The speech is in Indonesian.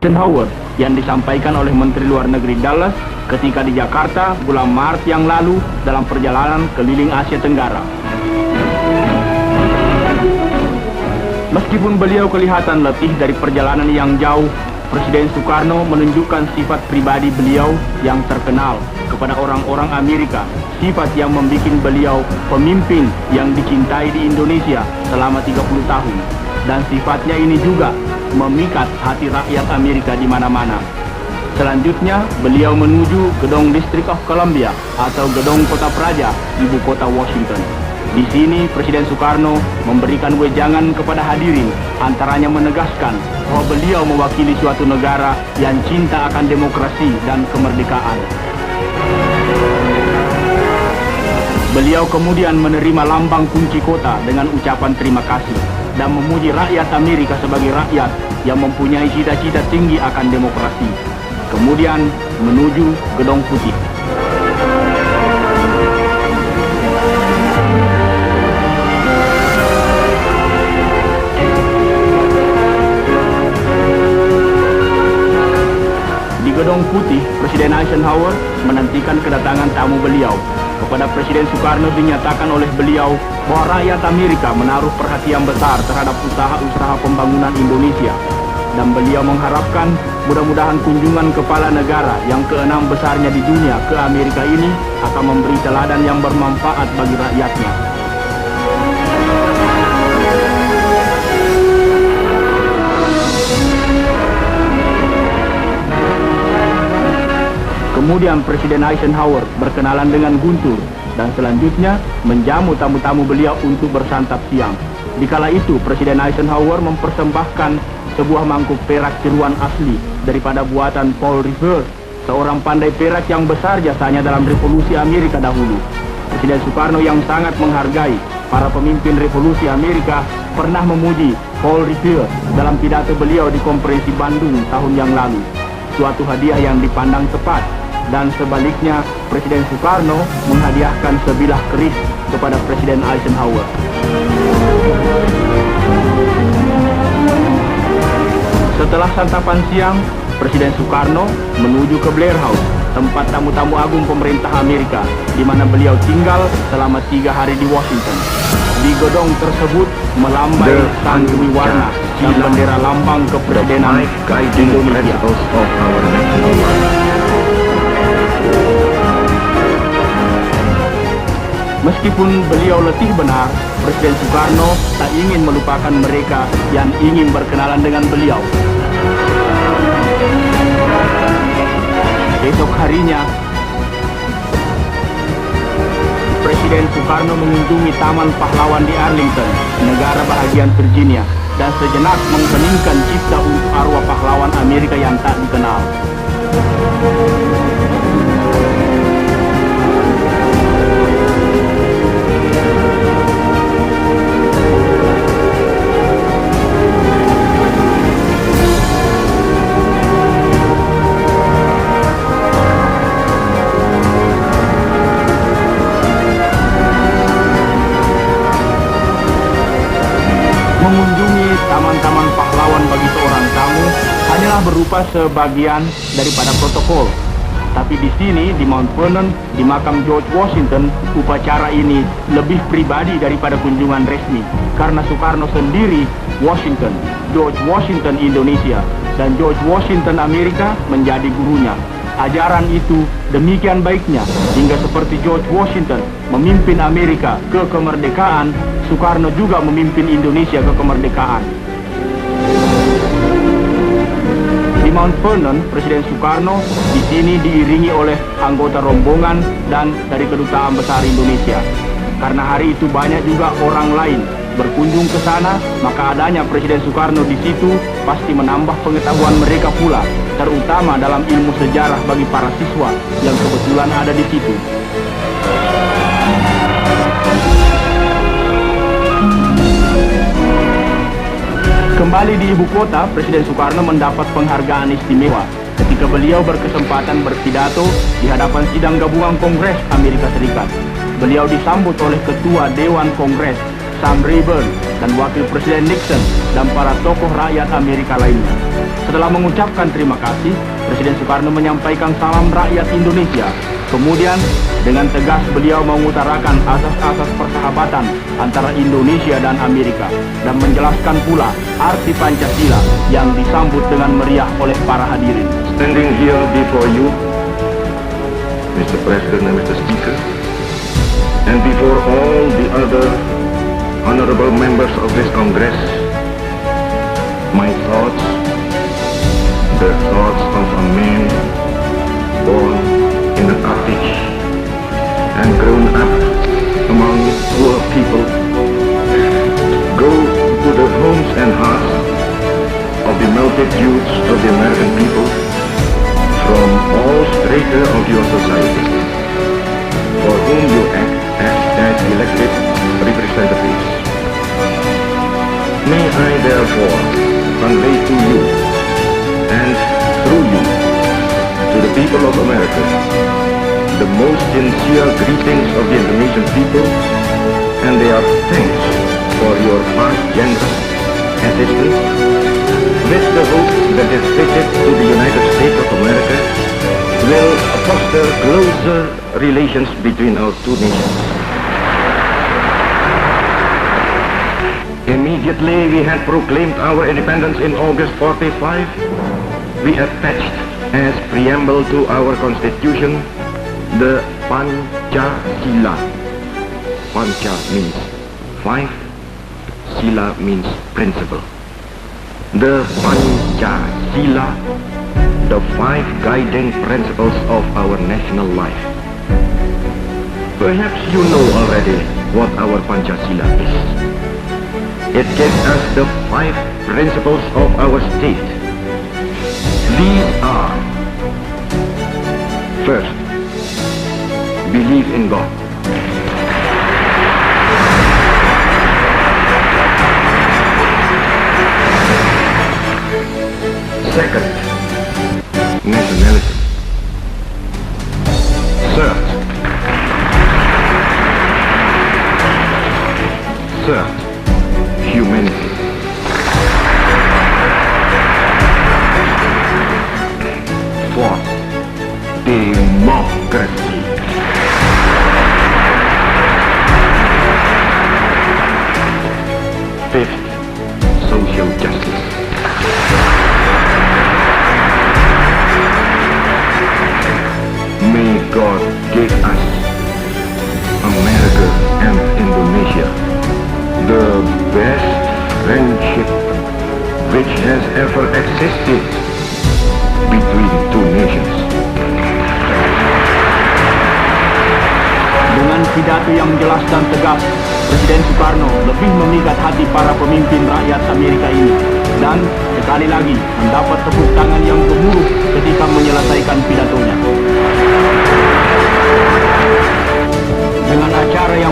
Eisenhower yang disampaikan oleh Menteri Luar Negeri Dallas ketika di Jakarta bulan Maret yang lalu dalam perjalanan keliling Asia Tenggara. Meskipun beliau kelihatan letih dari perjalanan yang jauh, Presiden Soekarno menunjukkan sifat pribadi beliau yang terkenal kepada orang-orang Amerika, sifat yang membuat beliau pemimpin yang dicintai di Indonesia selama 30 tahun. Dan sifatnya ini juga memikat hati rakyat Amerika di mana-mana. Selanjutnya, beliau menuju Gedung District of Columbia atau Gedung Kota Praja, ibu kota Washington. Di sini, Presiden Soekarno memberikan wejangan kepada hadirin, antaranya menegaskan bahwa beliau mewakili suatu negara yang cinta akan demokrasi dan kemerdekaan. Beliau kemudian menerima lambang kunci kota dengan ucapan terima kasih dan memuji rakyat Amerika sebagai rakyat yang mempunyai cita-cita tinggi akan demokrasi. Kemudian menuju Gedung Putih. Di Gedung Putih, Presiden Eisenhower menantikan kedatangan tamu beliau. Kepada Presiden Soekarno dinyatakan oleh beliau bahwa rakyat Amerika menaruh perhatian besar terhadap usaha-usaha pembangunan Indonesia. Dan beliau mengharapkan mudah-mudahan kunjungan kepala negara yang ke-6 besarnya di dunia ke Amerika ini akan memberi teladan yang bermanfaat bagi rakyatnya. Kemudian Presiden Eisenhower berkenalan dengan Guntur dan selanjutnya menjamu tamu-tamu beliau untuk bersantap siang. Dikala itu Presiden Eisenhower mempersembahkan sebuah mangkuk perak tiruan asli daripada buatan Paul Revere, seorang pandai perak yang besar jasanya dalam revolusi Amerika dahulu. Presiden Soekarno yang sangat menghargai para pemimpin revolusi Amerika pernah memuji Paul Revere dalam pidato beliau di Konferensi Bandung tahun yang lalu. Suatu hadiah yang dipandang tepat. Dan sebaliknya, Presiden Soekarno menghadiahkan sebilah keris kepada Presiden Eisenhower. Setelah santapan siang, Presiden Soekarno menuju ke Blair House, tempat tamu-tamu agung pemerintah Amerika, di mana beliau tinggal selama 3 hari di Washington. Di gedung tersebut melambai sandui warna dan bendera lambang kepresidenan Indonesia. Meskipun beliau letih benar, Presiden Soekarno tak ingin melupakan mereka yang ingin berkenalan dengan beliau. Esok harinya, Presiden Soekarno mengunjungi Taman Pahlawan di Arlington, negara bahagian Virginia, dan sejenak mengheningkan cipta untuk arwah pahlawan Amerika yang tak dikenal. Mengunjungi taman-taman pahlawan bagi seorang tamu hanyalah berupa sebagian daripada protokol. Tapi di sini, di Mount Vernon, di makam George Washington, upacara ini lebih pribadi daripada kunjungan resmi. Karena Soekarno sendiri Washington, George Washington Indonesia, dan George Washington Amerika menjadi gurunya. Ajaran itu demikian baiknya, hingga seperti George Washington memimpin Amerika ke kemerdekaan, Soekarno juga memimpin Indonesia ke kemerdekaan. Di Mount Vernon, Presiden Soekarno di sini diiringi oleh anggota rombongan dan dari Kedutaan Besar Indonesia. Karena hari itu banyak juga orang lain berkunjung ke sana, maka adanya Presiden Soekarno di situ pasti menambah pengetahuan mereka pula, terutama dalam ilmu sejarah bagi para siswa yang kebetulan ada di situ. Kembali di ibu kota, Presiden Soekarno mendapat penghargaan istimewa ketika beliau berkesempatan berpidato di hadapan sidang gabungan Kongres Amerika Serikat. Beliau disambut oleh Ketua Dewan Kongres Sam Rayburn dan Wakil Presiden Nixon dan para tokoh rakyat Amerika lainnya. Setelah mengucapkan terima kasih, Presiden Soekarno menyampaikan salam rakyat Indonesia. Kemudian, dengan tegas beliau mengutarakan asas-asas persahabatan antara Indonesia dan Amerika dan menjelaskan pula arti Pancasila yang disambut dengan meriah oleh para hadirin. Standing here before you, Mr. President and Mr. Speaker, and before all the other honorable members of this Congress, my thoughts, the thoughts of a man born in a cottage and grown up among poor people, go to the homes and hearts of the multitudes of the American people from all strata of your society, for whom you act as elected representatives. May I therefore convey to you and through you to the people of America the most sincere greetings of the Indonesian people and their thanks for your past generous assistance, with the hope that this visit to the United States of America will foster closer relations between our two nations. Immediately we had proclaimed our independence in August 45, we attached as preamble to our constitution the Pancasila. Panca means five, Sila means principle. The Pancasila, the five guiding principles of our national life. Perhaps you know already what our Pancasila is. It gives us the five principles of our state. These are: first, believe in God. Second, nationalism. Third, humanity. Fourth, democracy. Fifth, social justice. May God give us, America and Indonesia, the best friendship which has ever existed between two nations. Dengan pidato yang jelas dan tegas, Presiden Soekarno lebih memikat hati para pemimpin rakyat Amerika ini dan sekali lagi mendapat tepuk tangan yang gemuruh ketika menyelesaikan pidatonya. Dengan acara yang